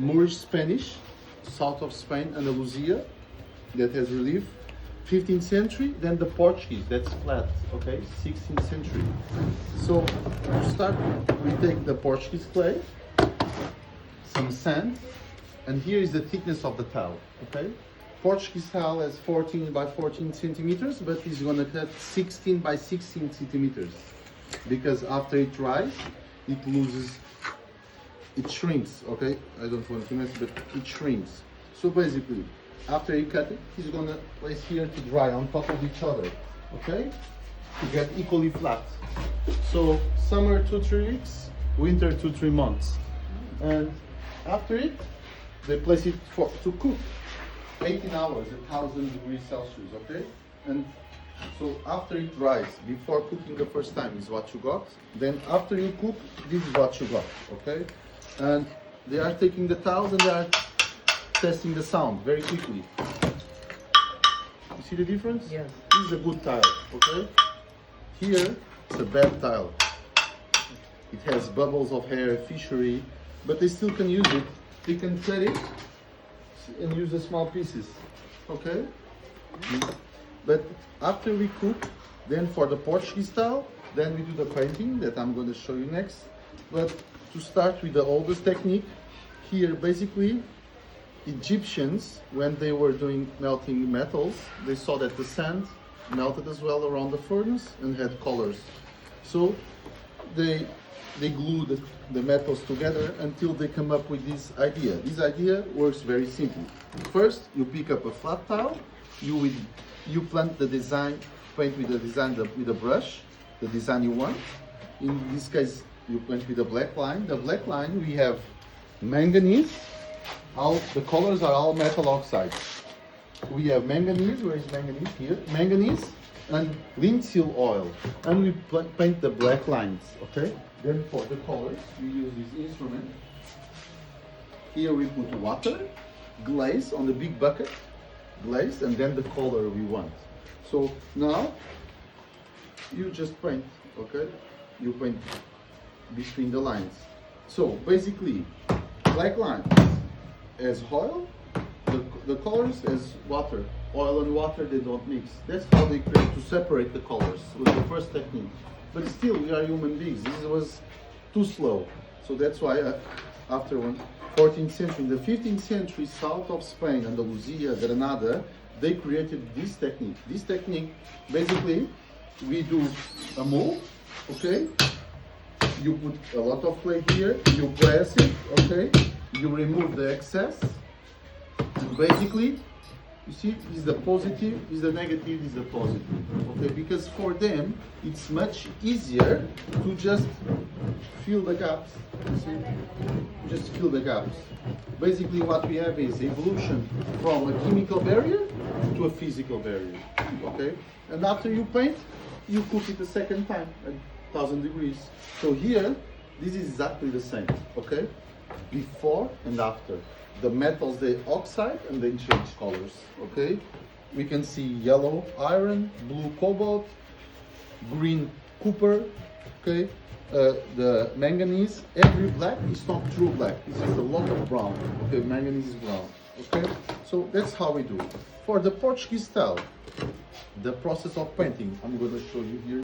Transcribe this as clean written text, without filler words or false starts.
Moorish Spanish, south of Spain, Andalusia, that has relief. 15th century, then the Portuguese, that's flat, okay, 16th century. So to start, we take the Portuguese clay, some sand, and here is the thickness of the tile, okay? Portuguese tile has 14 by 14 centimeters, but it's gonna cut 16 by 16 centimeters, because after it dries, it loses, it shrinks, okay? I don't want to mess, but it shrinks. So basically, after you cut it, he's gonna place here to dry on top of each other, okay? To get equally flat. So summer 2-3 weeks, winter 2-3 months, and after it, they place it to cook 18 hours at 1000 degrees Celsius, okay? And so after it dries, before cooking the first time is what you got. Then after you cook, this is what you got, okay? And they are taking the tiles and they are testing the sound very quickly. You see the difference? Yes. This is a good tile, okay? Here, it's a bad tile. It has bubbles of hair, fishery, but they still can use it. They can cut it and use the small pieces, okay? But after we cook, then for the Portuguese style, then we do the painting that I'm going to show you next. But to start with the oldest technique, here basically Egyptians, when they were doing melting metals, they saw that the sand melted as well around the furnace and had colors. So they glued the metals together until they come up with this idea. This idea works very simply. First, you pick up a flat tile, you plant the design, paint with the design with a brush, the design you want. In this case, you paint with a black line. The black line, we have manganese. All the colors are all metal oxides. We have manganese. Where is manganese? Here. Manganese and linseed oil, and we paint the black lines. Okay. Then for the colors, we use this instrument. Here we put water, glaze on the big bucket, glaze, and then the color we want. So now you just paint. Okay. You paint between the lines. So basically, black line as oil, the colors as water. Oil and water, they don't mix. That's how they create to separate the colors with the first technique. But still, we are human beings. This was too slow. So that's why after 14th century, in the 15th century, south of Spain, Andalusia, Granada, they created this technique. This technique, basically, we do a mold, okay? You put a lot of clay here, you press it, okay? You remove the excess. Basically, you see, this is the positive, this is the negative, this is the positive, okay? Because for them, it's much easier to just fill the gaps, you see? Just fill the gaps. Basically, what we have is evolution from a chemical barrier to a physical barrier, okay? And after you paint, you cook it a second time at 1000 degrees. So here, this is exactly the same, okay? Before and after. The metals, they oxide and they change colors, okay? We can see yellow iron, blue cobalt, green copper, okay? The manganese, every black is not true black. This is a lot of brown, okay? Manganese is brown, okay? So that's how we do it. For the Portuguese style, the process of painting, I'm going to show you here.